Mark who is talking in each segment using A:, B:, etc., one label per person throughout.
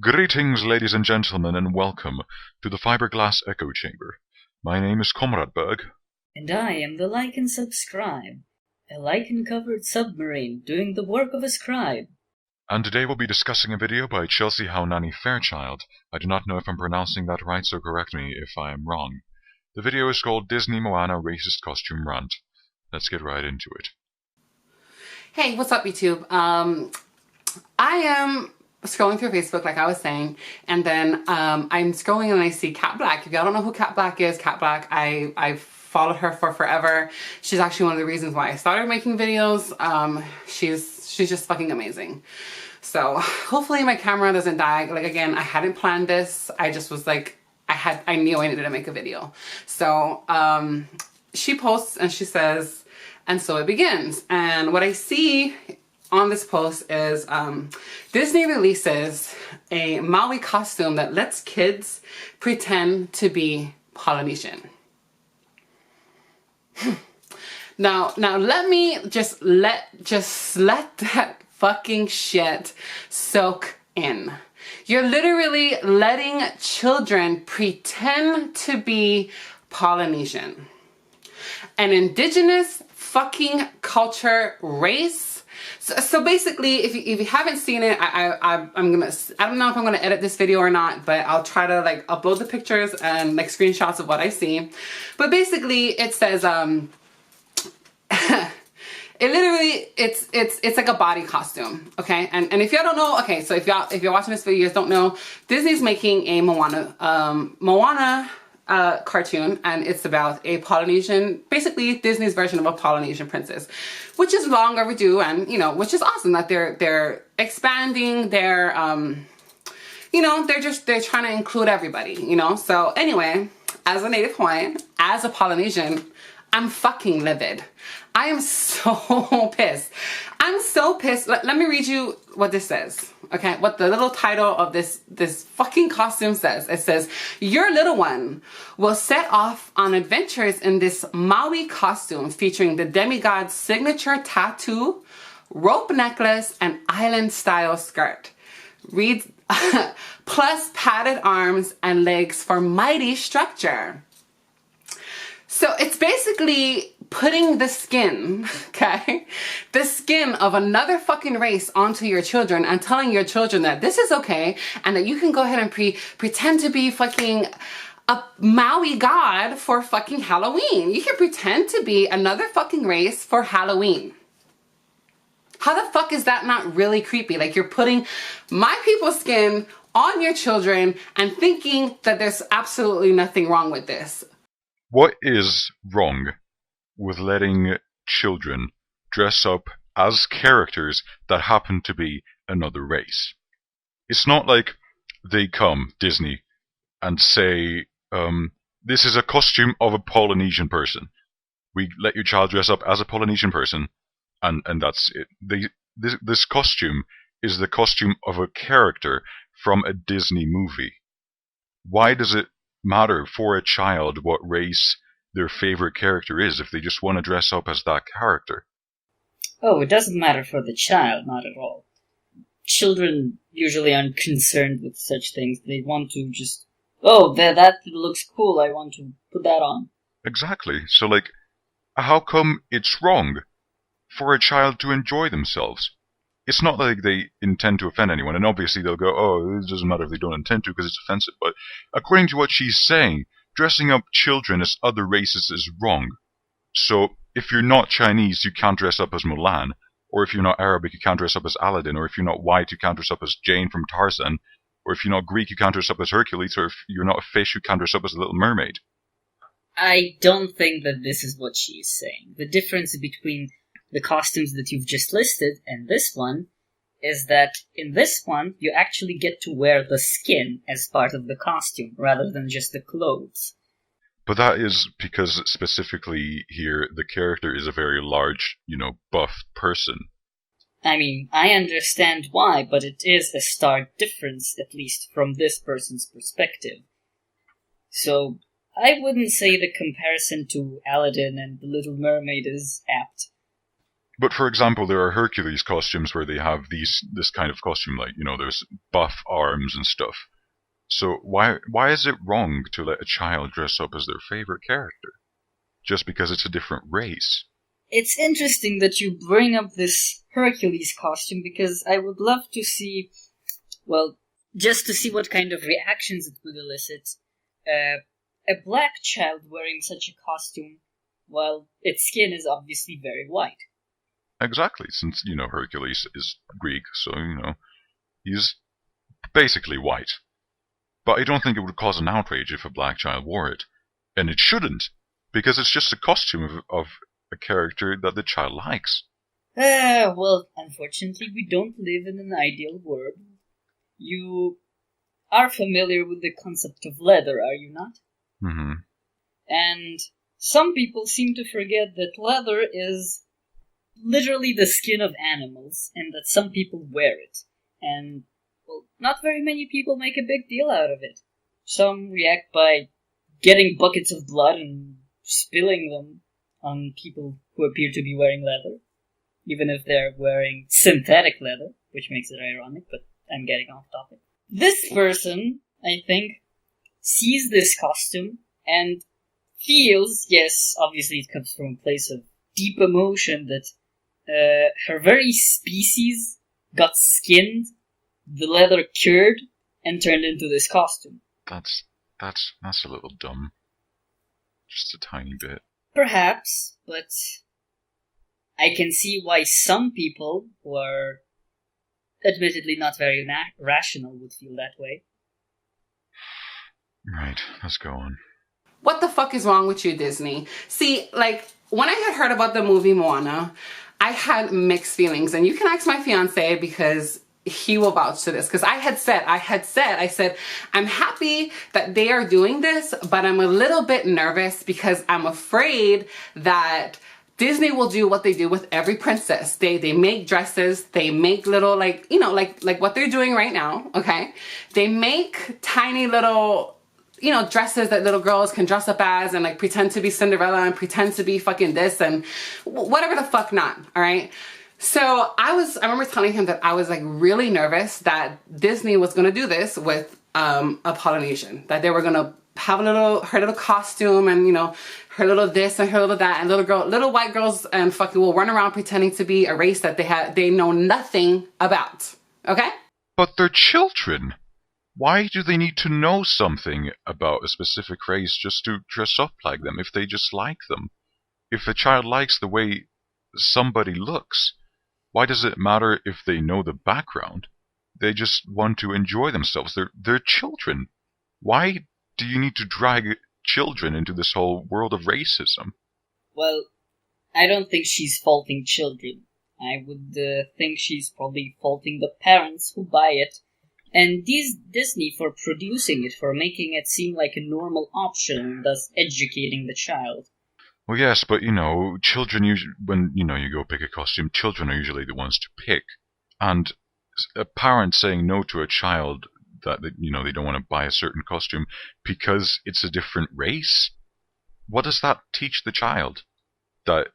A: Greetings, ladies and gentlemen, and welcome to the Fiberglass Echo Chamber. My name is Comrade Berg.
B: And I am the Like and Subscribe, a lichen-covered submarine doing the work of a scribe.
A: And today we'll be discussing a video by Chelsea Haunani Fairchild. I do not know if I'm pronouncing that right, so correct me if I am wrong. The video is called Disney Moana Racist Costume Rant. Let's get right into it.
C: Hey, what's up, YouTube? I am scrolling through Facebook, like I was saying, and then I'm scrolling and I see Kat Black. If y'all don't know who Kat Black is, Kat Black, I've followed her for forever. She's actually one of the reasons why I started making videos. She's just fucking amazing. So hopefully my camera doesn't die. Like, again, I hadn't planned this. I just was like, I knew I needed to make a video. So she posts and she says, and so it begins. And what I see on this post is Disney releases a Maui costume that lets kids pretend to be Polynesian. Now let me just let that fucking shit soak in. You're literally letting children pretend to be Polynesian. An indigenous fucking culture race. So basically, if you haven't seen it, I don't know if I'm gonna edit this video or not, but I'll try to like upload the pictures and like screenshots of what I see. But basically, it says it literally it's like a body costume, okay? And if y'all don't know, okay, so if you're watching this video, you guys don't know, Disney's making a Moana cartoon, and it's about a Polynesian, basically Disney's version of a Polynesian princess, which is long overdue, and which is awesome that they're expanding their they're trying to include everybody, So anyway, as a native Hawaiian, as a Polynesian, I'm fucking livid. I am so pissed. I'm so pissed. Let me read you what this says. Okay, what the little title of this fucking costume says. It says, your little one will set off on adventures in this Maui costume featuring the demigod's signature tattoo, rope necklace, and island-style skirt. Reads, plus padded arms and legs for mighty structure. So it's basically putting the skin, okay, the skin of another fucking race onto your children and telling your children that this is okay and that you can go ahead and pretend to be fucking a Maui god for fucking Halloween. You can pretend to be another fucking race for Halloween. How the fuck is that not really creepy? Like, you're putting my people's skin on your children and thinking that there's absolutely nothing wrong with this.
A: What is wrong with letting children dress up as characters that happen to be another race? It's not like they come, Disney, and say, this is a costume of a Polynesian person. We let your child dress up as a Polynesian person, and that's it. This costume is the costume of a character from a Disney movie. Why does it matter for a child what race their favorite character is if they just want to dress up as that character?
B: Oh, it doesn't matter for the child, not at all. Children usually aren't concerned with such things. They want to just, that looks cool, I want to put that on.
A: Exactly. So, like, how come it's wrong for a child to enjoy themselves? It's not like they intend to offend anyone, and obviously they'll go, it doesn't matter if they don't intend to because it's offensive, but according to what she's saying, dressing up children as other races is wrong. So if you're not Chinese, you can't dress up as Mulan, or if you're not Arabic, you can't dress up as Aladdin, or if you're not white, you can't dress up as Jane from Tarzan, or if you're not Greek, you can't dress up as Hercules, or if you're not a fish, you can't dress up as a Little Mermaid.
B: I don't think that this is what she's saying. The difference between the costumes that you've just listed and this one is that in this one, you actually get to wear the skin as part of the costume, rather than just the clothes.
A: But that is because specifically here, the character is a very large, buff person.
B: I mean, I understand why, but it is a stark difference, at least from this person's perspective. So, I wouldn't say the comparison to Aladdin and The Little Mermaid is apt.
A: But for example, there are Hercules costumes where they have this kind of costume, like, there's buff arms and stuff. So why is it wrong to let a child dress up as their favorite character? Just because it's a different race?
B: It's interesting that you bring up this Hercules costume, because I would love to see, well, just to see what kind of reactions it would elicit. A black child wearing such a costume, while its skin is obviously very white.
A: Exactly, since, Hercules is Greek, so, he's basically white. But I don't think it would cause an outrage if a black child wore it. And it shouldn't, because it's just a costume of a character that the child likes.
B: Well, unfortunately, we don't live in an ideal world. You are familiar with the concept of leather, are you not?
A: Mm-hmm.
B: And some people seem to forget that leather is literally the skin of animals, and that some people wear it. And, well, not very many people make a big deal out of it. Some react by getting buckets of blood and spilling them on people who appear to be wearing leather, even if they're wearing synthetic leather, which makes it ironic, but I'm getting off topic. This person, I think, sees this costume and feels, yes, obviously it comes from a place of deep emotion, that her very species got skinned, the leather cured, and turned into this costume.
A: That's a little dumb. Just a tiny bit.
B: Perhaps, but I can see why some people who are admittedly not very rational would feel that way.
A: Right, let's go on.
C: What the fuck is wrong with you, Disney? See, when I had heard about the movie Moana, I had mixed feelings. And you can ask my fiance, because he will vouch to this. Because I said, I'm happy that they are doing this, but I'm a little bit nervous because I'm afraid that Disney will do what they do with every princess. They make dresses, they make little, like what they're doing right now, okay? They make tiny little, dresses that little girls can dress up as and pretend to be Cinderella and pretend to be fucking this and whatever the fuck not, all right? So I remember telling him that I was really nervous that Disney was gonna do this with a Polynesian, that they were gonna have her little costume and her little this and her little that, and little white girls and fucking will run around pretending to be a race that they know nothing about, okay?
A: But they're children. Why do they need to know something about a specific race just to dress up like them if they just like them? If a child likes the way somebody looks, why does it matter if they know the background? They just want to enjoy themselves. They're children. Why do you need to drag children into this whole world of racism?
B: Well, I don't think she's faulting children. I would think she's probably faulting the parents who buy it, and Disney for producing it, for making it seem like a normal option, and thus educating the child.
A: Well, yes, but children usually, when you go pick a costume, children are usually the ones to pick, and a parent saying no to a child that they don't want to buy a certain costume because it's a different race. What does that teach the child? That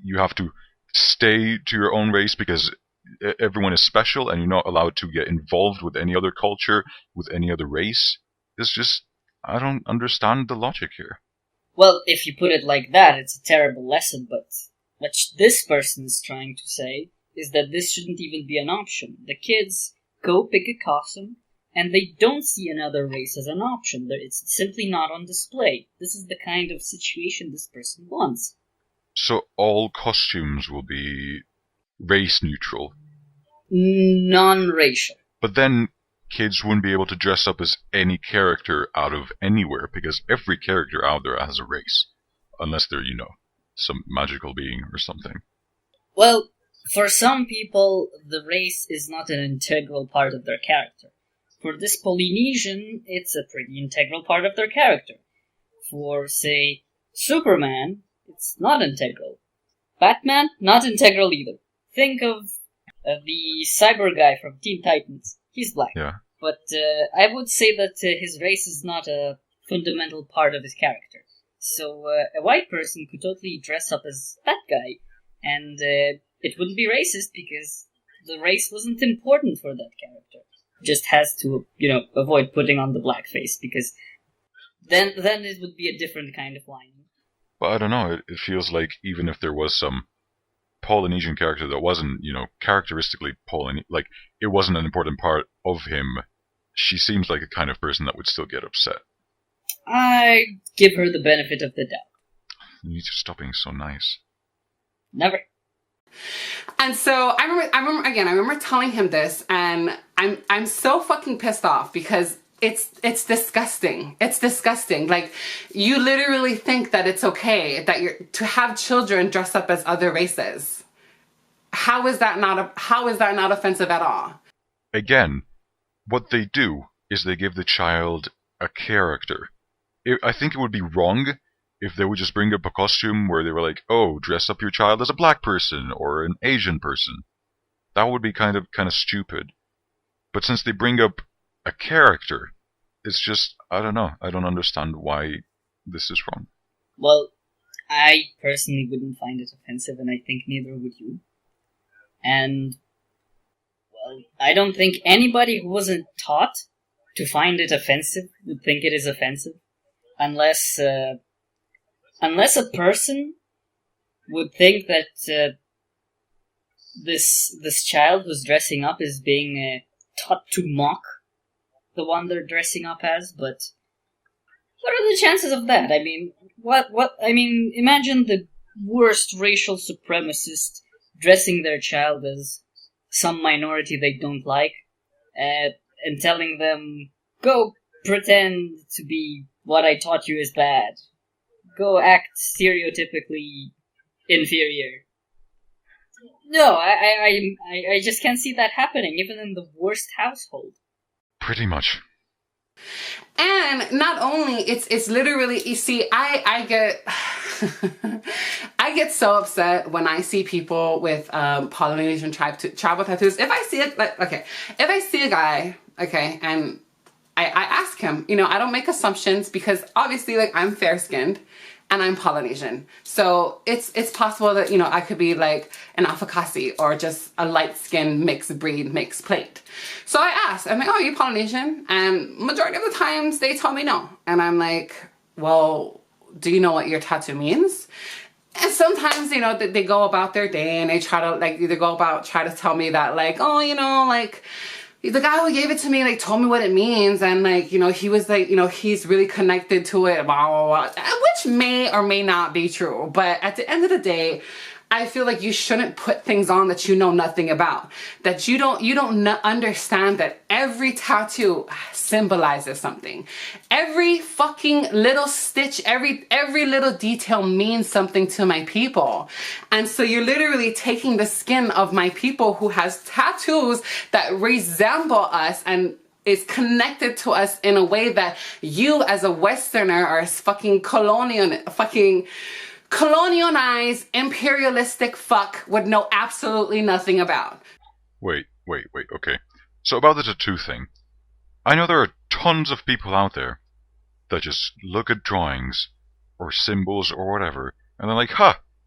A: you have to stay to your own race because everyone is special and you're not allowed to get involved with any other culture, with any other race? It's just, I don't understand the logic here.
B: Well, if you put it like that, it's a terrible lesson, but what this person is trying to say is that this shouldn't even be an option. The kids go pick a costume, and they don't see another race as an option. It's simply not on display. This is the kind of situation this person wants.
A: So all costumes will be race neutral?
B: Non-racial.
A: But then kids wouldn't be able to dress up as any character out of anywhere, because every character out there has a race. Unless they're, some magical being or something.
B: Well, for some people, the race is not an integral part of their character. For this Polynesian, it's a pretty integral part of their character. For, say, Superman, it's not integral. Batman, not integral either. Think of the cyber guy from Teen Titans. He's black.
A: Yeah.
B: But I would say that his race is not a fundamental part of his character. So a white person could totally dress up as that guy and it wouldn't be racist because the race wasn't important for that character. Just has to, avoid putting on the blackface because then it would be a different kind of line.
A: But I don't know, it feels like even if there was some Polynesian character that wasn't, characteristically Polynesian, like, it wasn't an important part of him, she seems like a kind of person that would still get upset.
B: I give her the benefit of the doubt.
A: You need to stop being so nice.
B: Never.
C: And so I remember telling him this, and I'm so fucking pissed off because it's disgusting. It's disgusting. Like, you literally think that it's okay that to have children dress up as other races. How is that not offensive at all?
A: Again, what they do is they give the child a character. I think it would be wrong if they would just bring up a costume where they were like, oh, dress up your child as a black person or an Asian person. That would be kind of stupid. But since they bring up a character, it's just, I don't know. I don't understand why this is wrong.
B: Well, I personally wouldn't find it offensive, and I think neither would you. And, well, I don't think anybody who wasn't taught to find it offensive would think it is offensive. Unless a person would think that this child who's dressing up is being taught to mock the one they're dressing up as, but what are the chances of that? I mean, imagine the worst racial supremacist dressing their child as some minority they don't like, and telling them, go pretend to be what I taught you is bad. Go act stereotypically inferior. No, I just can't see that happening, even in the worst household.
A: Pretty much.
C: And not only, it's literally, you see, I get I get so upset when I see people with Polynesian tribal tattoos. If I see it, if I see a guy, and I ask him, I don't make assumptions because obviously, I'm fair-skinned and I'm Polynesian. So it's possible that, I could be like an Afakasi or just a light-skinned mixed breed, mixed plate. So I ask, I'm like, oh, are you Polynesian? And majority of the times they tell me no. And I'm like, well, do you know what your tattoo means? And sometimes, they go about their day and they try to tell me that, the guy who gave it to me, told me what it means, and, he was he's really connected to it, blah, blah, blah, which may or may not be true. But at the end of the day, I feel like you shouldn't put things on that you know nothing about. That you don't understand that every tattoo symbolizes something. Every fucking little stitch, every little detail means something to my people. And so you're literally taking the skin of my people who has tattoos that resemble us and is connected to us in a way that you as a Westerner or as fucking colonialized, imperialistic fuck would know absolutely nothing about.
A: Wait, okay. So about the tattoo thing, I know there are tons of people out there that just look at drawings or symbols or whatever, and they're like,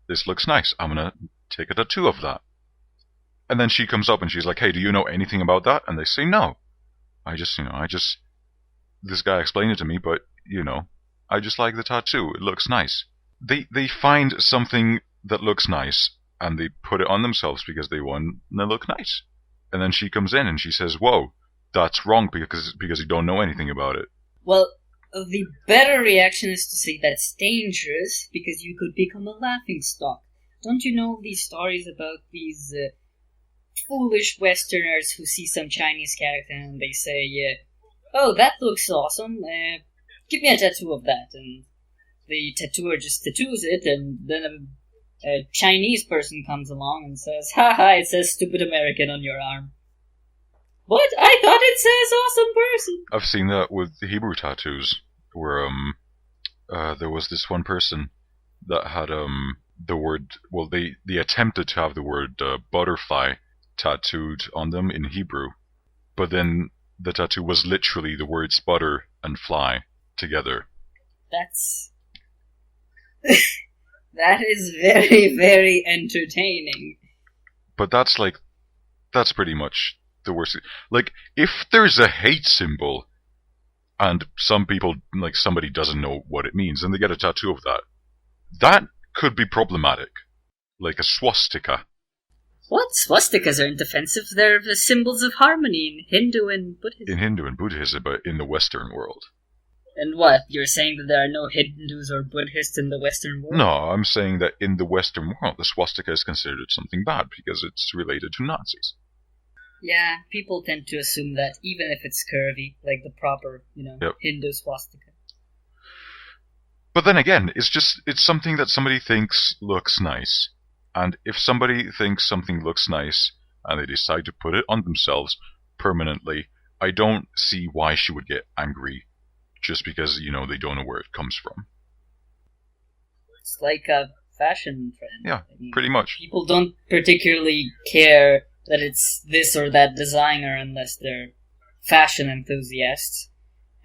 A: this looks nice, I'm gonna take a tattoo of that. And then she comes up and she's like, hey, do you know anything about that? And they say, no. This guy explained it to me, but, I just like the tattoo, it looks nice. They find something that looks nice and they put it on themselves because they want to look nice. And then she comes in and she says, whoa, that's wrong because you don't know anything about it.
B: Well, the better reaction is to say that's dangerous because you could become a laughingstock. Don't you know these stories about these foolish Westerners who see some Chinese character and they say, oh, that looks awesome, give me a tattoo of that, and the tattooer just tattoos it, and then a Chinese person comes along and says, haha, it says stupid American on your arm. What? I thought it says awesome person.
A: I've seen that with the Hebrew tattoos, where there was this one person that had the word, well, they attempted to have the word butterfly tattooed on them in Hebrew, but then the tattoo was literally the words butter and fly together.
B: That is very, very entertaining.
A: But that's pretty much the worst. Like, if there's a hate symbol and some people, like, somebody doesn't know what it means and they get a tattoo of that, that could be problematic. Like a swastika.
B: What? Swastikas aren't offensive. They're the symbols of harmony in Hindu and Buddhism.
A: In Hindu and Buddhism, but in the Western world.
B: And what? You're saying that there are no Hindus or Buddhists in the Western world?
A: No, I'm saying that in the Western world, the swastika is considered something bad because it's related to Nazis.
B: Yeah, people tend to assume that, even if it's curvy, like the proper,
A: Yep.
B: Hindu swastika.
A: But then again, it's something that somebody thinks looks nice. And if somebody thinks something looks nice and they decide to put it on themselves permanently, I don't see why she would get angry just because, they don't know where it comes from.
B: It's like a fashion trend.
A: Yeah, pretty much.
B: People don't particularly care that it's this or that designer unless they're fashion enthusiasts.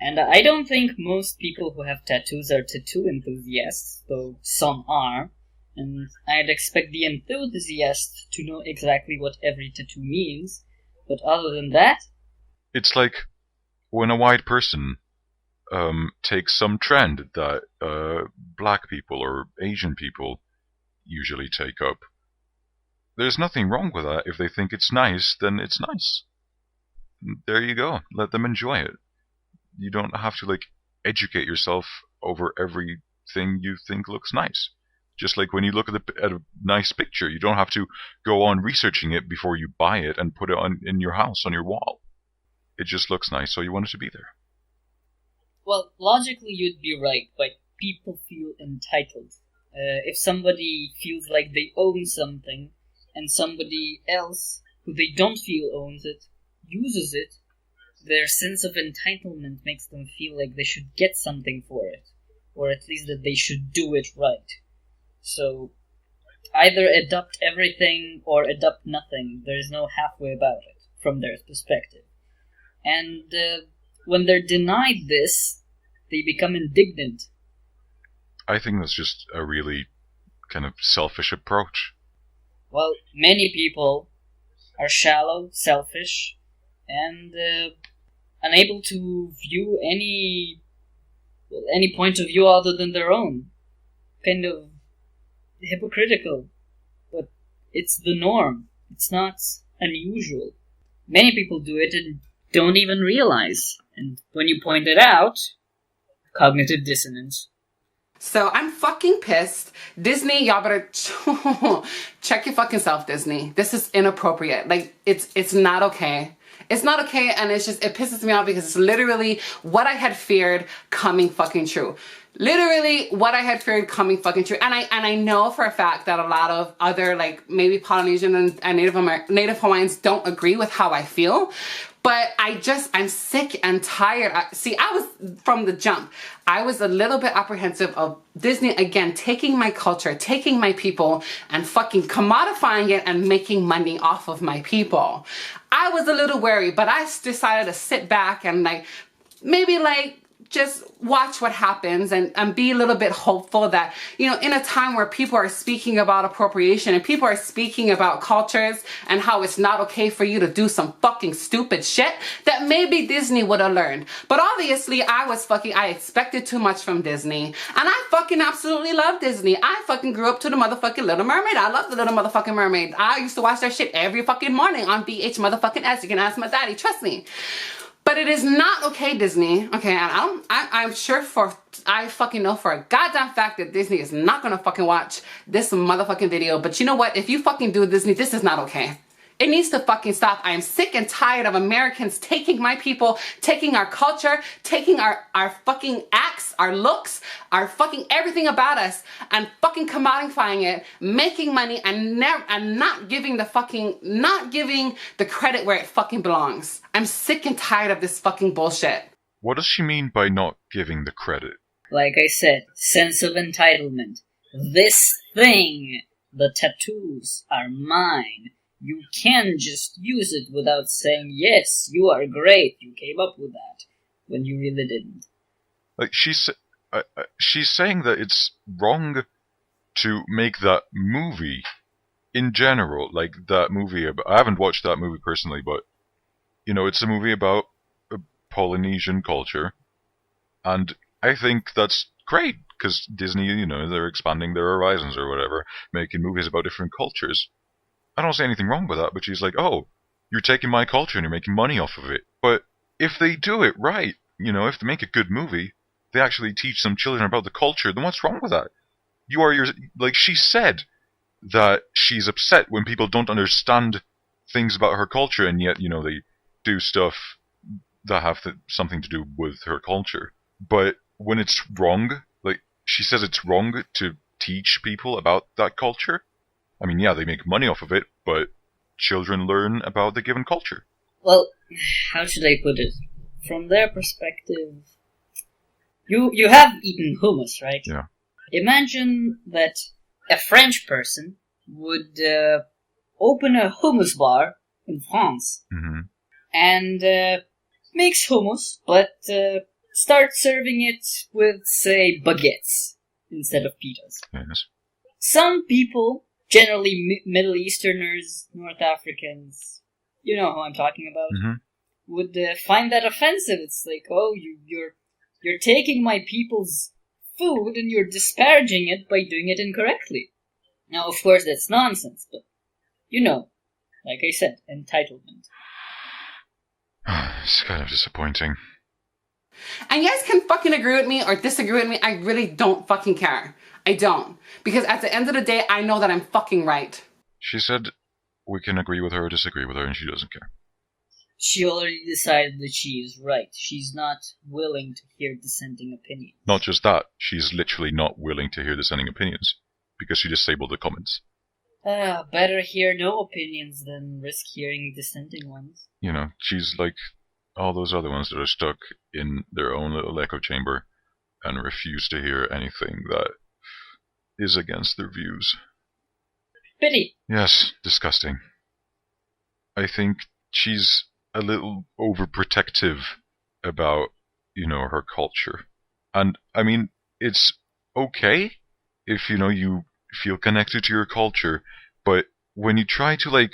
B: And I don't think most people who have tattoos are tattoo enthusiasts, though some are. And I'd expect the enthusiast to know exactly what every tattoo means. But other than that...
A: It's like when a white person takes some trend that black people or Asian people usually take up. There's nothing wrong with that. If they think it's nice, then it's nice. There you go. Let them enjoy it. You don't have to, educate yourself over everything you think looks nice. Just like when you look at a nice picture, you don't have to go on researching it before you buy it and put it in your house, on your wall. It just looks nice, so you want it to be there.
B: Well, logically you'd be right, but people feel entitled. If somebody feels like they own something, and somebody else, who they don't feel owns it, uses it, their sense of entitlement makes them feel like they should get something for it, or at least that they should do it right. So, either adopt everything or adopt nothing. There is no halfway about it, from their perspective. And when they're denied this, they become indignant.
A: I think that's just a really kind of selfish approach.
B: Well, many people are shallow, selfish, and unable to view any point of view other than their own. Kind of hypocritical, but it's the norm. It's not unusual. Many people do it and don't even realize. And when you point it out, cognitive dissonance.
C: So I'm fucking pissed. Disney, y'all better check your fucking self, Disney. This is inappropriate. It's not okay. It's not okay, and it pisses me off because it's literally what I had feared coming fucking true. Literally what I had feared coming fucking true. And I know for a fact that a lot of other, maybe Polynesian and Native Hawaiians don't agree with how I feel. But I'm sick and tired. I was, from the jump, I was a little bit apprehensive of Disney, again, taking my culture, taking my people, and fucking commodifying it and making money off of my people. I was a little wary, but I decided to sit back and, maybe, just watch what happens and be a little bit hopeful that, in a time where people are speaking about appropriation and people are speaking about cultures and how it's not okay for you to do some fucking stupid shit, that maybe Disney would have learned. But obviously I expected too much from Disney, and I fucking absolutely love Disney. I fucking grew up to the motherfucking Little Mermaid. I love the Little motherfucking Mermaid. I used to watch that shit every fucking morning on VH motherfucking S. You can ask my daddy, trust me. But it is not okay, Disney. Okay, and I fucking know for a goddamn fact that Disney is not gonna fucking watch this motherfucking video. But you know what? If you fucking do Disney, this is not okay. It needs to fucking stop. I am sick and tired of Americans taking my people, taking our culture, taking our fucking acts, our looks, our fucking everything about us, and fucking commodifying it, making money, and not giving the credit where it fucking belongs. I'm sick and tired of this fucking bullshit.
A: What does she mean by not giving the credit?
B: Like I said, sense of entitlement. This thing, the tattoos, are mine. You can just use it without saying, yes, you are great, you came up with that, when you really didn't.
A: She's saying that it's wrong to make that movie in general, like that movie, I haven't watched that movie personally, but, it's a movie about a Polynesian culture, and I think that's great, because Disney, they're expanding their horizons or whatever, making movies about different cultures. I don't see anything wrong with that, but she's like, oh, you're taking my culture and you're making money off of it. But if they do it right, if they make a good movie, they actually teach some children about the culture, then what's wrong with that? Like she said, that she's upset when people don't understand things about her culture, and yet, they do stuff that have something to do with her culture. But when it's wrong, like she says it's wrong to teach people about that culture, I mean, yeah, they make money off of it, but children learn about the given culture.
B: Well, how should I put it? From their perspective, you have eaten hummus, right?
A: Yeah.
B: Imagine that a French person would open a hummus bar in France and makes hummus, but start serving it with, say, baguettes instead of pitas.
A: Yes.
B: Some people, generally Middle Easterners, North Africans, you know who I'm talking about, would find that offensive. It's like, oh, you're taking my people's food and you're disparaging it by doing it incorrectly. Now, of course, that's nonsense, but, like I said, entitlement.
A: It's kind of disappointing.
C: And you guys can fucking agree with me or disagree with me. I really don't fucking care. I don't. Because at the end of the day, I know that I'm fucking right.
A: She said we can agree with her or disagree with her, and she doesn't care.
B: She already decided that she is right. She's not willing to hear dissenting opinions.
A: Not just that, she's literally not willing to hear dissenting opinions, because she disabled the comments.
B: Better hear no opinions than risk hearing dissenting ones.
A: She's like all those other ones that are stuck in their own little echo chamber and refuse to hear anything that is against their views.
B: Pity.
A: Yes, disgusting. I think she's a little overprotective about, her culture. And, I mean, it's okay if, you feel connected to your culture, but when you try to,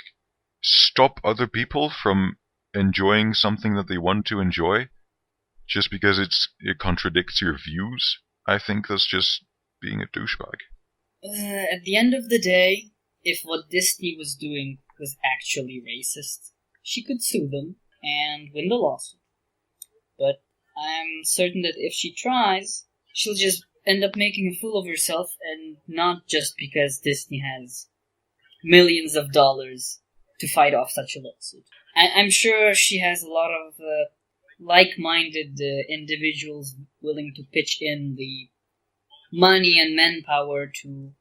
A: stop other people from enjoying something that they want to enjoy, just because it contradicts your views, I think that's just being a douchebag.
B: At the end of the day, if what Disney was doing was actually racist, she could sue them and win the lawsuit. But I'm certain that if she tries, she'll just end up making a fool of herself, and not just because Disney has millions of dollars to fight off such a lawsuit. I'm sure she has a lot of like-minded individuals willing to pitch in the money and manpower to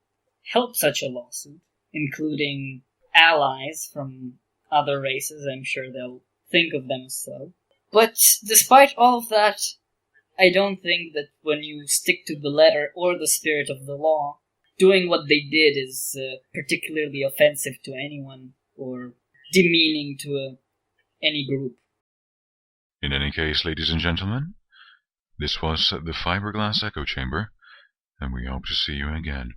B: help such a lawsuit, including allies from other races. I'm sure they'll think of them as so. But despite all of that, I don't think that when you stick to the letter or the spirit of the law, doing what they did is particularly offensive to anyone or demeaning to any group.
A: In any case, ladies and gentlemen, this was the Fiberglass Echo Chamber, and we hope to see you again.